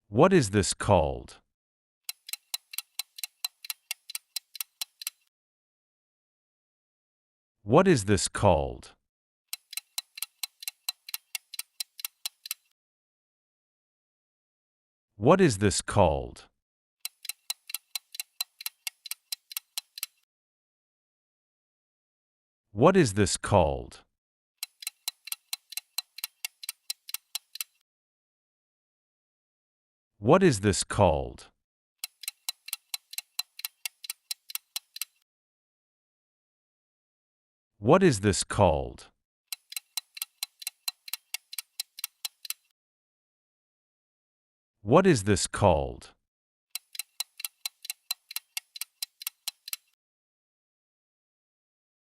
What is this called? What is this called? What is this called? What is this called? What is this called? What is this called? What is this called?